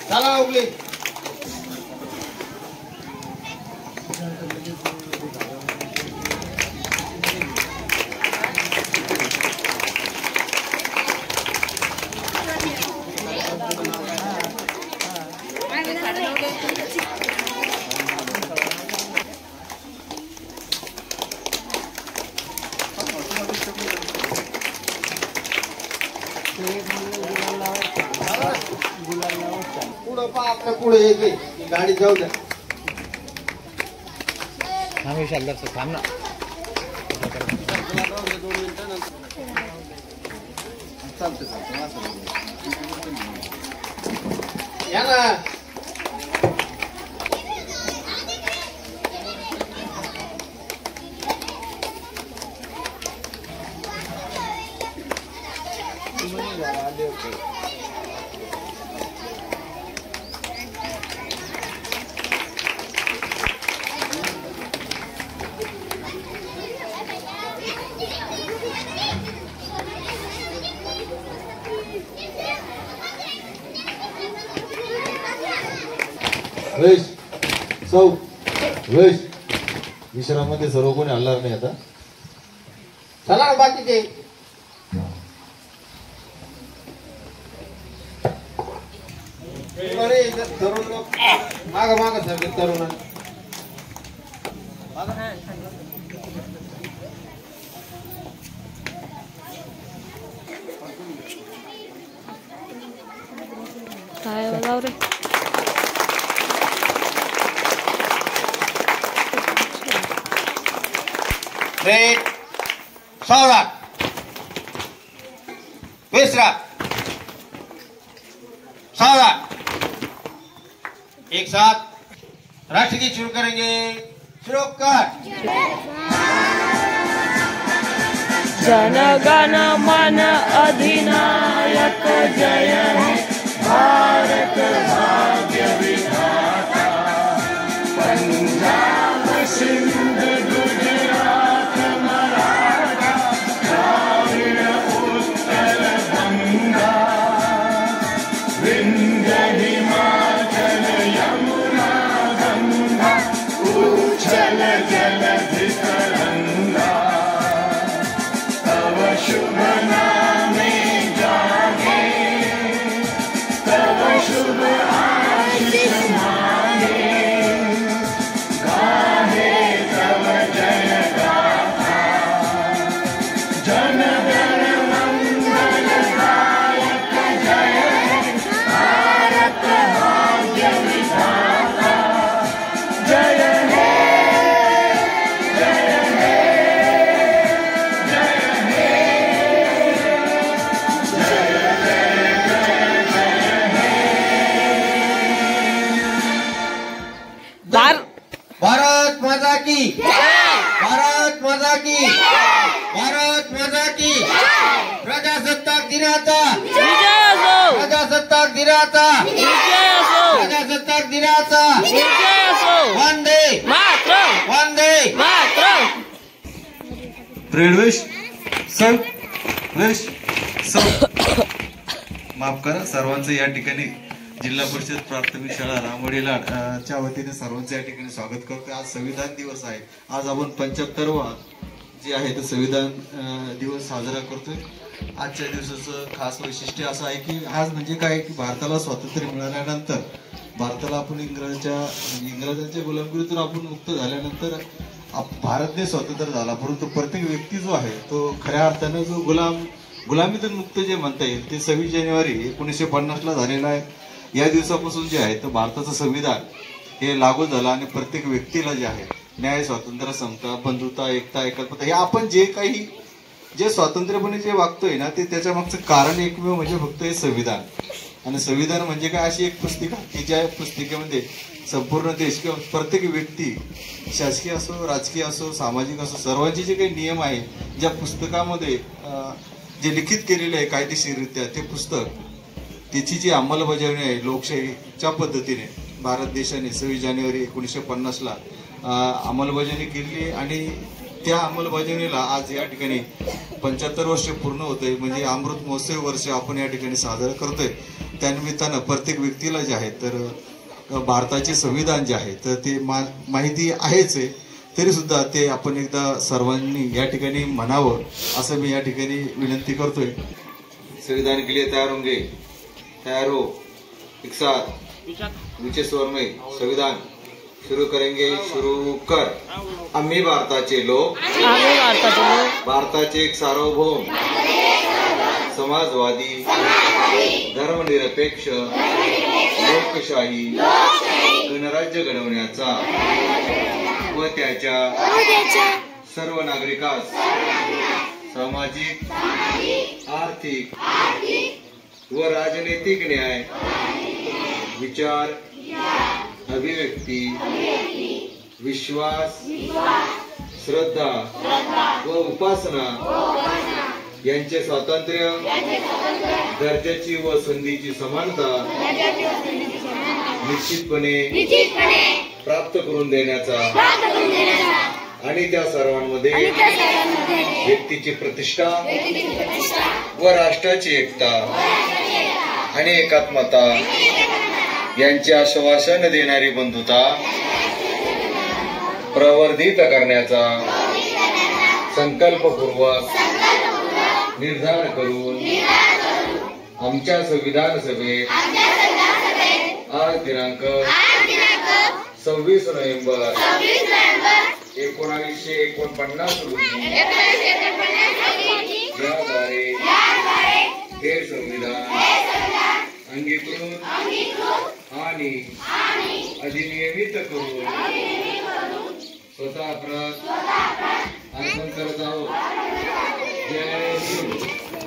चला उगले पुढे गाडी जाऊ द्या थांब ना या ना विश्रामध्ये सर्व कोणी हलणार नाही आता चला ना बाकीचे तरुण लोक माग माग सगळे तरुण काय बोलाव रे रेड सौराट तीसरा सौराट एक साथ राष्ट्रगीत शुरू करेंगे शुरू कर जन गण मन अधिनायक जय भारत भाग्य विधाता पंजाब सिंध गुजरात मराठा द्राविड़ उत्तर गंगा विंध्य हिमाचल यमुना गंगा उच्छल जलधि तरंगा तव शुभ नामे जागे तव शुभ आशीष मांगे गाहे तव जय गाथा जन गण मंगल दायक जय भारत भाग्य विधाता जय हे जय हे जय हे जय जय जय जय हे भारत माता की भारत माता की भारत माता की प्रजासत्ताक दिनाचा विजय असो प्रजासत्ताक दिनाचा विजय असो प्रजासत्ताक दिनाचा विजय असो वंदे मातरम वंदे मातरम रेडवेश सर वेश सर माफ करा सर्वांचं या ठिकाणी जिल्हा परिषद प्राथमिक शाळा रामवाडीला च्या वतीने सर्वांचं या ठिकाणी स्वागत करतोय। आज संविधान दिवस आहे। आज आपण 75वा जे आहे तो संविधान दिवस साजरा करतोय। आजच्या दिवसाचं खास वैशिष्ट्य असं आहे की आज म्हणजे काय की भारताला स्वातंत्र्य मिळाल्यानंतर भारताला आपण इंग्रजांच्या गुलामगिरीतून आपण मुक्त झाल्यानंतर भारत देश स्वतंत्र झाला, परंतु प्रत्येक व्यक्ती जो आहे तो खऱ्या अर्थानं जो गुलामीतून मुक्त जे म्हणता येईल ते 26 जानेवारी 1950 झालेला आहे. या दिवसापासून जे आहे तर भारताचं संविधान हे लागू झालं आणि प्रत्येक व्यक्तीला जे आहे न्याय, स्वातंत्र्य, समता, बंधुता, एकता, एकात्मता हे आपण जे स्वातंत्र्यपणे जे वागतोय ना ते त्याच्या मागचं कारण एकमेव म्हणजे फक्त हे संविधान. आणि संविधान म्हणजे काय, अशी एक पुस्तिका की ज्या पुस्तिकेमध्ये संपूर्ण देश किंवा प्रत्येक व्यक्ती शासकीय असो, राजकीय असो, सामाजिक असो, सर्वांचे जे काही नियम आहे ज्या पुस्तकामध्ये जे लिखित केलेले आहे कायदेशीररित्या ते पुस्तक त्याची जी अंमलबजावणी आहे लोकशाहीच्या पद्धतीने भारत देशाने 26 जानेवारी 1950 अंमलबजावणी केली आणि त्या अंमलबजावणीला आज या ठिकाणी 75 वर्ष पूर्ण होतंय. म्हणजे अमृत महोत्सव वर्ष आपण या ठिकाणी साजरं करतोय. त्यानिमित्तानं प्रत्येक व्यक्तीला जे आहे तर भारताचे संविधान जे आहे तर ते माहिती आहेच आहे, तरी सुद्धा ते आपण एकदा सर्वांनी या ठिकाणी म्हणावं असं मी या ठिकाणी विनंती करतोय. संविधान के लिए तैयार होंगे, तैयार हो, एक साथ नीचे स्वर में संविधान शुरू करेंगे, शुरू कर. आम्ही भारताचे लोक, भारताचे एक सार्वभौम, समाजवादी, धर्मनिरपेक्ष, लोकशाही गणराज्य घडवण्याचा व त्याच्या सर्व नागरिकास सामाजिक, आर्थिक व राजनैतिक न्याय, विचार, अभिव्यक्ती, विश्वास, श्रद्धा व उपासना यांचे स्वातंत्र्य, दर्जाची व संधीची समानता निश्चितपणे प्राप्त करून देण्याचा आणि त्या सर्वांमध्ये व्यक्तीची प्रतिष्ठा व राष्ट्राची एकता आणि एकात्मता यांचे आश्वासन देणारी बंधुता प्रवर्धित करण्याचा संकल्पपूर्वक निर्धार करून आमच्या संविधान सभेत आज दिनांक 26 नोव्हेंबर 1949 रोजी याद्वारे हे संविधान अंगीकृत आणि अधिनियमित करून स्वतः प्रत अर्पण करत आहोत. जय हिंद.